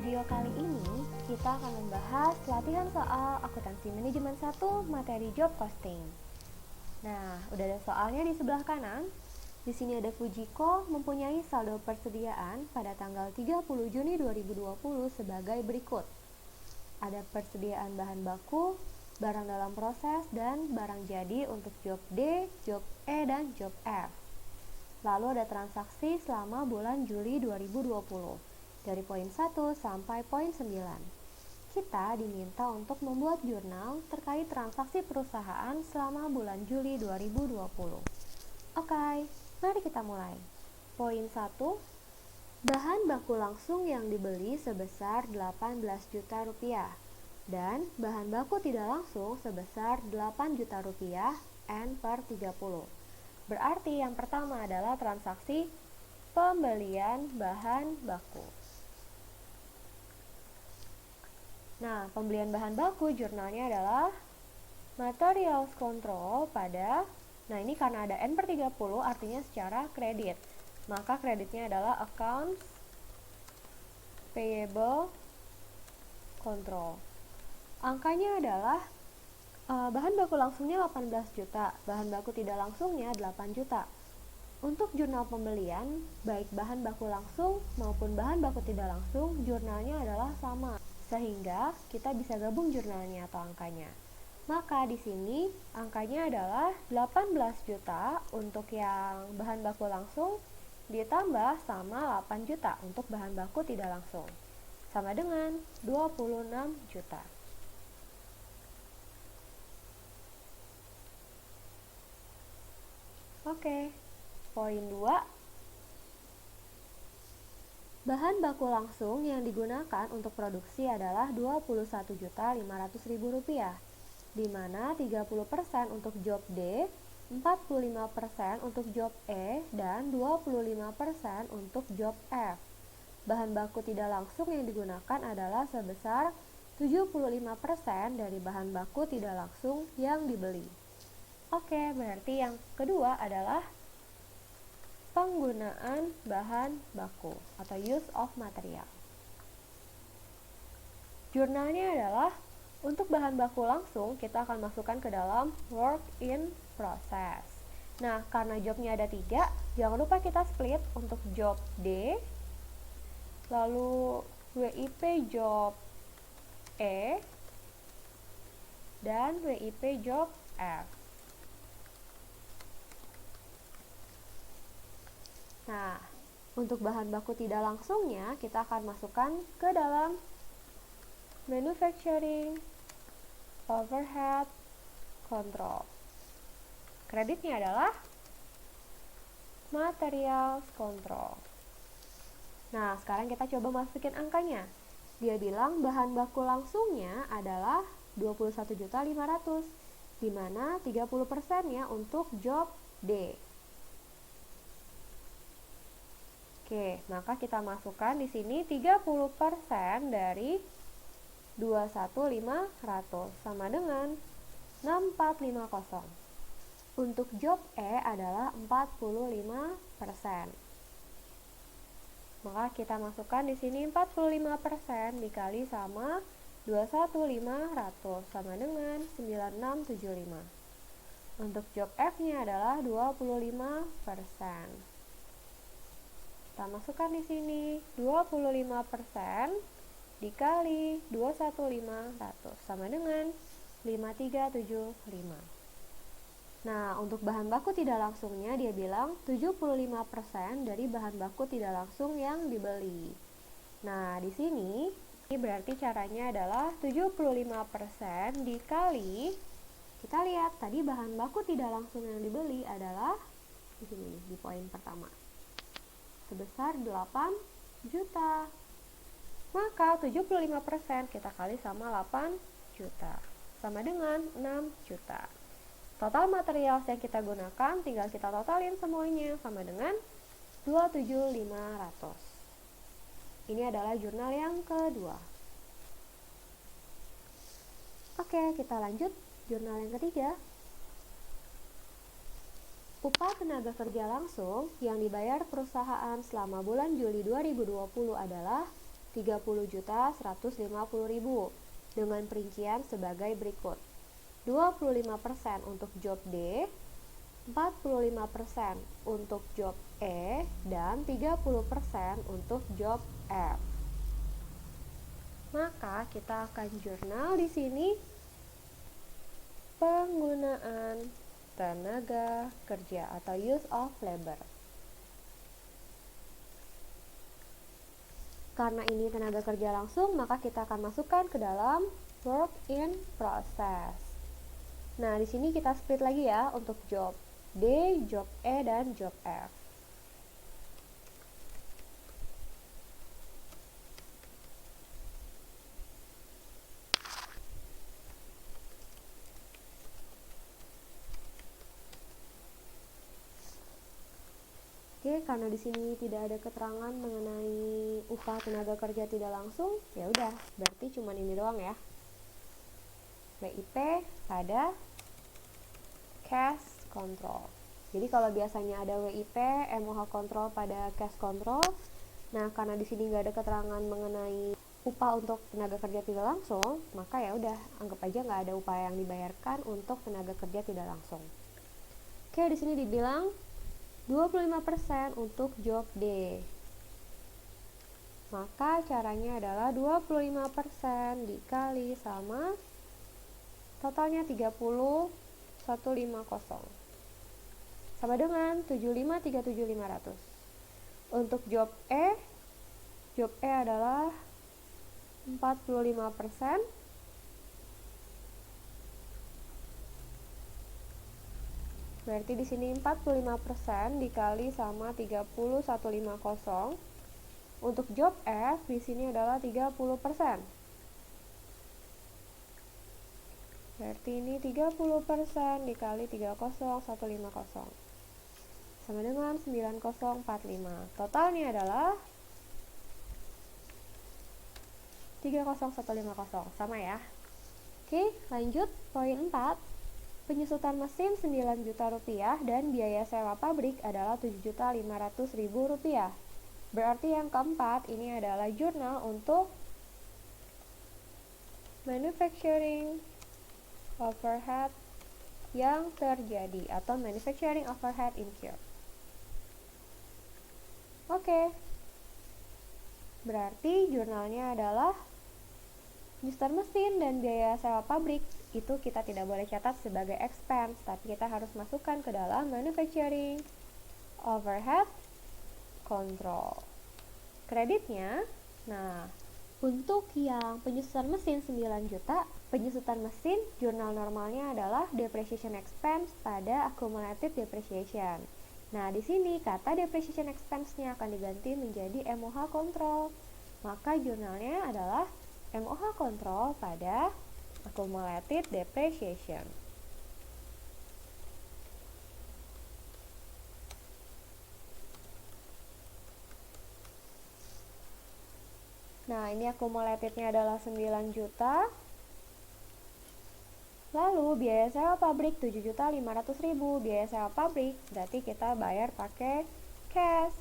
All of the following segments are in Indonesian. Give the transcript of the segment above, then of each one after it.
video kali ini, kita akan membahas latihan soal akuntansi manajemen 1 materi job posting. Nah, udah ada soalnya di sebelah kanan. Di sini ada Fujiko mempunyai saldo persediaan pada tanggal 30 Juni 2020 sebagai berikut. Ada persediaan bahan baku, barang dalam proses, dan barang jadi untuk job D, job E, dan job F. Lalu ada transaksi selama bulan Juli 2020, dari poin 1 sampai poin 9. Kita diminta untuk membuat jurnal terkait transaksi perusahaan selama bulan Juli 2020. Oke, mari kita mulai. Poin 1, bahan baku langsung yang dibeli sebesar 18 juta rupiah dan bahan baku tidak langsung sebesar 8 juta rupiah N/30. Berarti yang pertama adalah transaksi pembelian bahan baku. Nah, pembelian bahan baku jurnalnya adalah materials control pada, nah ini karena ada N/30 artinya secara kredit. Maka kreditnya adalah accounts payable control. Angkanya adalah bahan baku langsungnya 18 juta, bahan baku tidak langsungnya 8 juta. Untuk jurnal pembelian, baik bahan baku langsung maupun bahan baku tidak langsung, jurnalnya adalah sama. Sehingga kita bisa gabung jurnalnya atau angkanya. Maka di sini angkanya adalah 18 juta untuk yang bahan baku langsung ditambah sama 8 juta untuk bahan baku tidak langsung. Sama dengan 26 juta. Oke, poin 2. Bahan baku langsung yang digunakan untuk produksi adalah Rp21.500.000, di mana 30% untuk job D, 45% untuk job E, dan 25% untuk job F. Bahan baku tidak langsung yang digunakan adalah sebesar 75% dari bahan baku tidak langsung yang dibeli. Oke, berarti yang kedua adalah penggunaan bahan baku atau use of material. Jurnalnya adalah untuk bahan baku langsung kita akan masukkan ke dalam work in process. Nah, karena jobnya ada 3, jangan lupa kita split untuk job D, lalu WIP job E, dan WIP job F. Nah, untuk bahan baku tidak langsungnya kita akan masukkan ke dalam manufacturing overhead control. Kreditnya adalah materials control. Nah, sekarang kita coba masukin angkanya. Dia bilang bahan baku langsungnya adalah 21.500.000, di mana 30%-nya untuk job D. Oke, maka kita masukkan di sini 30% dari 21.500 sama dengan 6450. Untuk job E adalah 45%. Maka kita masukkan di sini 45% dikali sama 21.500 sama dengan 9675. Untuk job F-nya adalah 25%. Kita masukkan di sini 25% dikali 21.500 sama dengan 5375. Nah, untuk bahan baku tidak langsungnya dia bilang 75% dari bahan baku tidak langsung yang dibeli. Nah, di sini berarti caranya adalah 75% dikali, kita lihat tadi bahan baku tidak langsung yang dibeli adalah di sini di poin pertama, sebesar 8 juta. Maka 75% kita kali sama 8 juta, sama dengan 6 juta. Total material yang kita gunakan tinggal kita totalin semuanya, sama dengan 27.500. Ini adalah jurnal yang kedua. Oke, kita lanjut jurnal yang ketiga. Upah tenaga kerja langsung yang dibayar perusahaan selama bulan Juli 2020 adalah 30.150.000 dengan perincian sebagai berikut. 25% untuk job D, 45% untuk job E, dan 30% untuk job F. Maka kita akan jurnal di sini penggunaan tenaga kerja atau use of labor. Karena ini tenaga kerja langsung, maka kita akan masukkan ke dalam work in process. Nah, di sini kita split lagi ya untuk job D, job E, dan job F. Oke, karena di sini tidak ada keterangan mengenai upah tenaga kerja tidak langsung, ya udah, berarti cuma ini doang ya. WIP pada cash control. Jadi kalau biasanya ada WIP, MOH control pada cash control. Nah, karena di sini nggak ada keterangan mengenai upah untuk tenaga kerja tidak langsung, maka ya udah, anggap aja nggak ada upah yang dibayarkan untuk tenaga kerja tidak langsung. Oke, di sini dibilang 25% untuk job D. Maka caranya adalah 25% dikali sama totalnya 30.150 sama dengan 75.37.500. Untuk job E adalah 45%. Berarti di sini 45% dikali sama 30.150. Untuk job F di sini adalah 30%. Berarti ini 30% dikali 30.150 sama dengan 9045. Totalnya adalah 30.150, sama ya. Oke, lanjut poin 4. Penyusutan mesin 9 juta rupiah dan biaya sewa pabrik adalah 7.500.000 rupiah. Berarti yang keempat ini adalah jurnal untuk manufacturing overhead yang terjadi atau manufacturing overhead incurred. Oke. Berarti jurnalnya adalah penyusutan mesin dan biaya sewa pabrik. Itu kita tidak boleh catat sebagai expense, tapi kita harus masukkan ke dalam manufacturing overhead control. Kreditnya, nah, untuk yang penyusutan mesin 9 juta, penyusutan mesin jurnal normalnya adalah depreciation expense pada accumulated depreciation. Nah, di sini kata depreciation expense-nya akan diganti menjadi MOH control. Maka jurnalnya adalah MOH control pada accumulated depreciation. Nah, ini accumulatednya adalah 9 juta. Lalu biaya sewa pabrik 7.500.000. Biaya sewa pabrik berarti kita bayar pakai cash.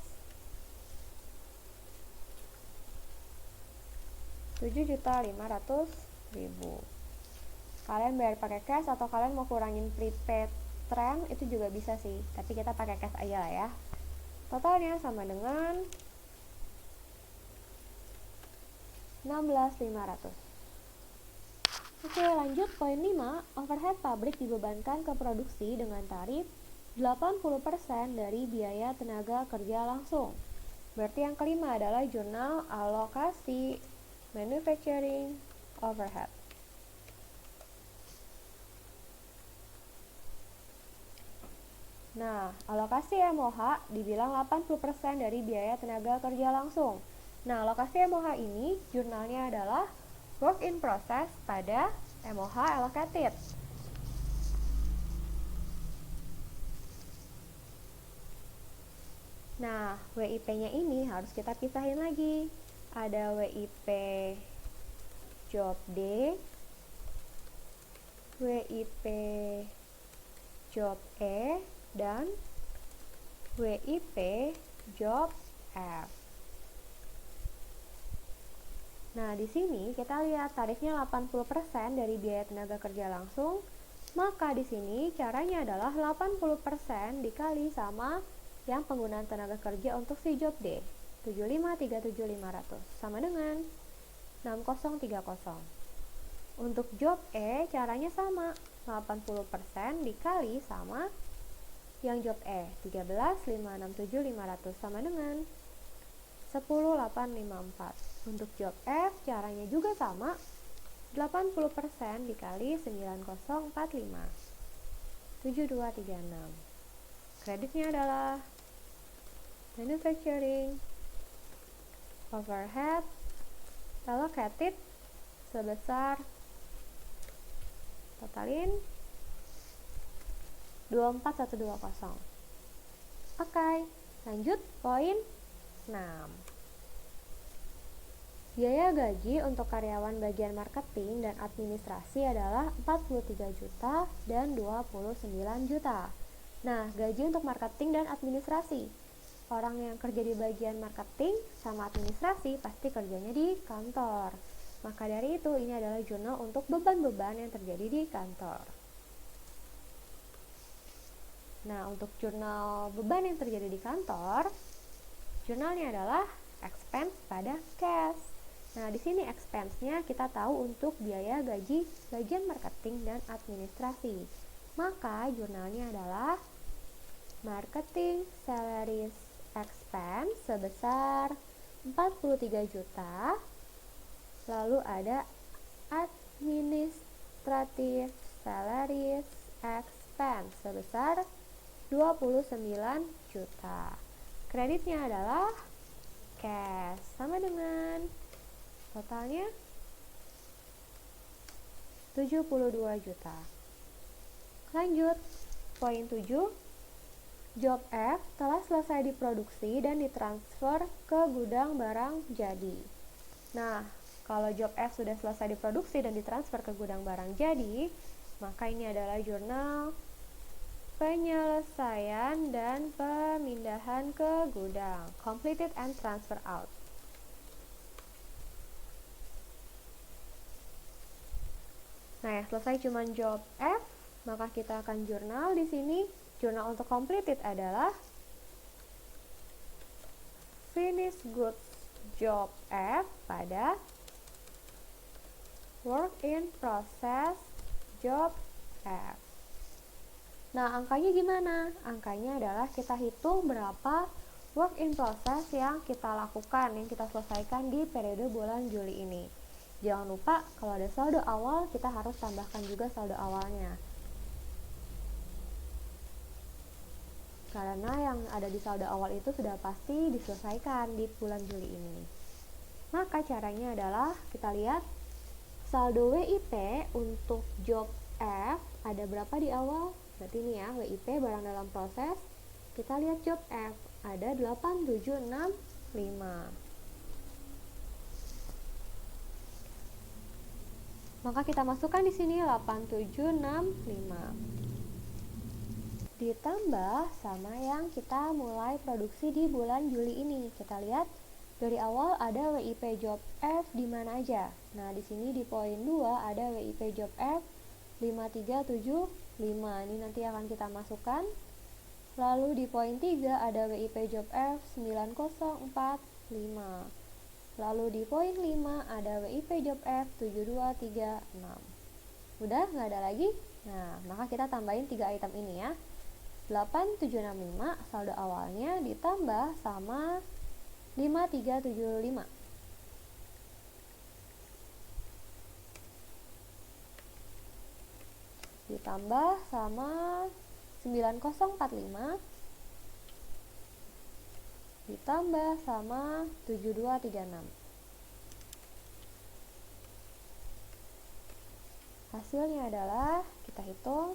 7.500.000. Kalian bayar pakai cash atau kalian mau kurangin prepaid trend itu juga bisa sih, tapi kita pakai cash aja lah ya. Totalnya sama dengan 16.500. Oke, lanjut poin 5. Overhead pabrik dibebankan ke produksi dengan tarif 80% dari biaya tenaga kerja langsung. Berarti yang kelima adalah jurnal alokasi manufacturing overhead. Nah, alokasi MOH dibilang 80% dari biaya tenaga kerja langsung. Nah, alokasi MOH ini jurnalnya adalah work in process pada MOH allocated. Nah, WIP-nya ini harus kita pisahin lagi. Ada WIP job D, WIP job E, dan WIP job F. Nah, di sini kita lihat tarifnya 80% dari biaya tenaga kerja langsung. Maka di sini caranya adalah 80% dikali sama yang penggunaan tenaga kerja untuk si job D, 7537.500 sama dengan 6030. Untuk job E caranya sama, 80% dikali sama yang job E, 13.567.500 sama dengan 10.854. Untuk job F caranya juga sama, 80% dikali 9045, 7236. Kreditnya adalah manufacturing overhead allocated sebesar totalin 24120. Oke, lanjut poin 6. Biaya gaji untuk karyawan bagian marketing dan administrasi adalah 43 juta dan 29 juta. Nah, gaji untuk marketing dan administrasi. Orang yang kerja di bagian marketing sama administrasi pasti kerjanya di kantor. Maka dari itu, ini adalah jurnal untuk beban-beban yang terjadi di kantor. Nah, untuk jurnal beban yang terjadi di kantor, jurnalnya adalah expense pada cash. Nah, di sini expense-nya kita tahu untuk biaya gaji bagian marketing dan administrasi. Maka jurnalnya adalah marketing salaries expense sebesar 43 juta. Lalu ada administrative salaries expense sebesar 29 juta. Kreditnya adalah cash sama dengan totalnya 72 juta. Lanjut, poin 7. Job F telah selesai diproduksi dan ditransfer ke gudang barang jadi. Nah, kalau job F sudah selesai diproduksi dan ditransfer ke gudang barang jadi, maka ini adalah jurnal penyelesaian dan pemindahan ke gudang, completed and transfer out. Nah, yang selesai cuma job F, maka kita akan jurnal di sini. Jurnal untuk completed adalah finished goods job F pada work in process job F. Nah, angkanya gimana? Angkanya adalah kita hitung berapa work in process yang kita lakukan, yang kita selesaikan di periode bulan Juli ini. Jangan lupa, kalau ada saldo awal, kita harus tambahkan juga saldo awalnya. Karena yang ada di saldo awal itu sudah pasti diselesaikan di bulan Juli ini. Maka caranya adalah, kita lihat, saldo WIP untuk job F ada berapa di awal? Berarti ini ya, WIP barang dalam proses. Kita lihat job F ada 8765. Maka kita masukkan di sini 8765. Ditambah sama yang kita mulai produksi di bulan Juli ini. Kita lihat dari awal ada WIP job F di mana aja. Nah, di sini di poin 2 ada WIP job F 5375. Ini nanti akan kita masukkan. Lalu di poin 3 ada WIP job F 9045. Lalu di poin 5 ada WIP job F 7236. Udah, nggak ada lagi? Nah, maka kita tambahin 3 item ini ya. 8765 saldo awalnya ditambah sama 5375. Ditambah sama 9045 ditambah sama 7236. Hasilnya adalah, kita hitung,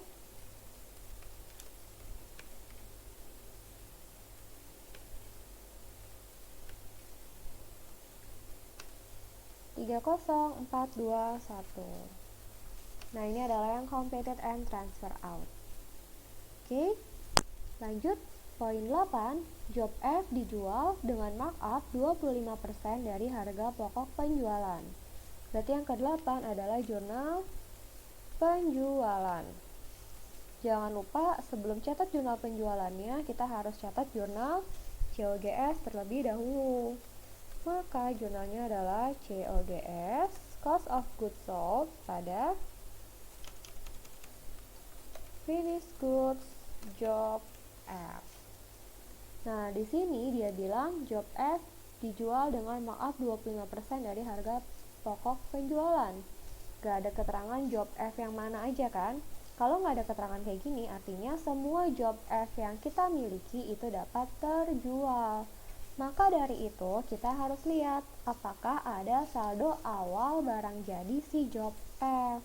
30421. Nah, ini adalah yang completed and transfer out. Oke, lanjut. Poin 8, job F dijual dengan markup 25% dari harga pokok penjualan. Berarti yang ke-8 adalah jurnal penjualan. Jangan lupa sebelum catat jurnal penjualannya, kita harus catat jurnal COGS terlebih dahulu. Maka jurnalnya adalah COGS, Cost of Goods Sold pada Finished Goods Job F. Nah, di sini dia bilang job F dijual dengan markup 25% dari harga pokok penjualan. Gak ada keterangan job F yang mana aja kan? Kalau nggak ada keterangan kayak gini, artinya semua job F yang kita miliki itu dapat terjual. Maka dari itu, kita harus lihat apakah ada saldo awal barang jadi si job F.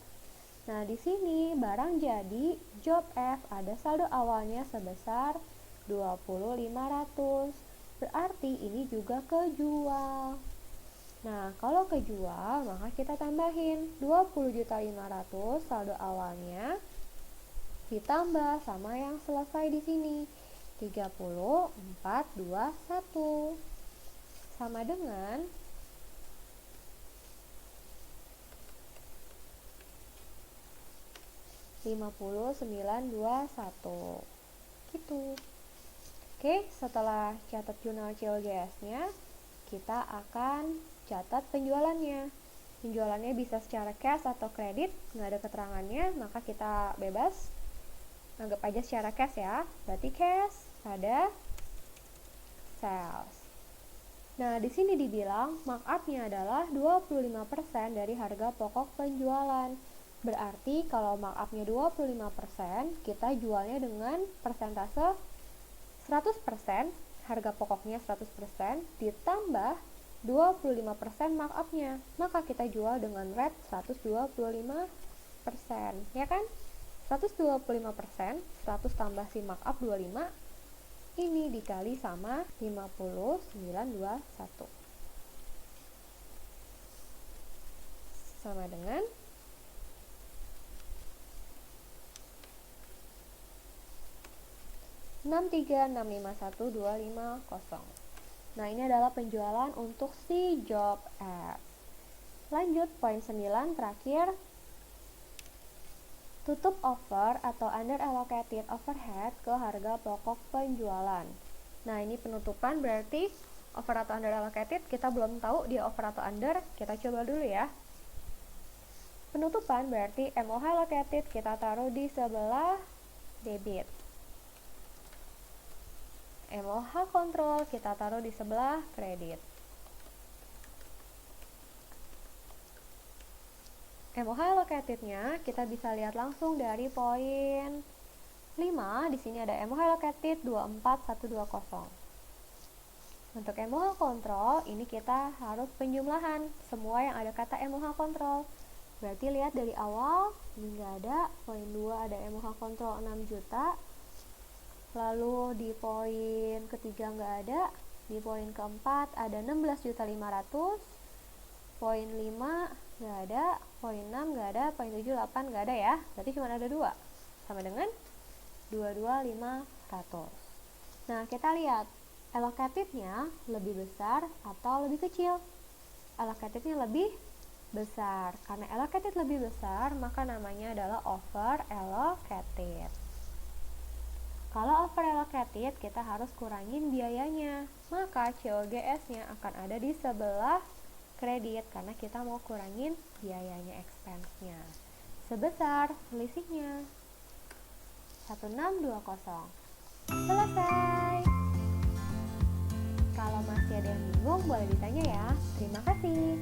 Nah, di sini barang jadi job F ada saldo awalnya sebesar 20.500. Berarti ini juga kejual. Nah, kalau kejual, maka kita tambahin 20.500.000 saldo awalnya ditambah sama yang selesai di sini 30.421 sama dengan 59.21 gitu. Oke, setelah catat jurnal COGS-nya, kita akan catat penjualannya. Penjualannya bisa secara cash atau kredit, nggak ada keterangannya, maka kita bebas. Anggap aja secara cash ya, berarti cash pada sales. Nah, di sini dibilang markup-nya adalah 25% dari harga pokok penjualan. Berarti kalau markup-nya 25%, kita jualnya dengan persentase 100%, harga pokoknya 100%, ditambah 25% markup-nya. Maka kita jual dengan rate 125%, ya kan? 125%, 100 tambah si markup 25, ini dikali sama 59.21. Sama dengan 63651250. Nah, ini adalah penjualan untuk si job F. Lanjut, poin 9 terakhir. Tutup over atau under allocated overhead ke harga pokok penjualan. Nah, ini penutupan berarti over atau under allocated, kita belum tahu dia over atau under, kita coba dulu ya. Penutupan berarti MOH allocated kita taruh di sebelah debit. MOH control kita taruh di sebelah kredit. MOH allocated-nya kita bisa lihat langsung dari poin 5. Di sini ada MOH allocated 24120. Untuk MOH control, ini kita harus penjumlahan semua yang ada kata MOH control. Berarti lihat dari awal, ini nggak ada. Poin 2 ada MOH control 6 juta. Lalu di poin ketiga nggak ada. Di poin keempat ada 16.500.000. Poin 5 nggak ada. Poin 6 nggak ada. Poin 7, 8 nggak ada ya. Berarti cuma ada 2. Sama dengan 22.500. Nah, kita lihat allocated-nya lebih besar atau lebih kecil. Allocated-nya lebih besar. Karena allocated lebih besar, maka namanya adalah over allocated. Kalau over allocated, kita harus kurangin biayanya. Maka COGS-nya akan ada di sebelah kredit karena kita mau kurangin biayanya, expense-nya. Sebesar selisihnya 1620. Selesai. Kalau masih ada yang bingung, boleh ditanya ya. Terima kasih.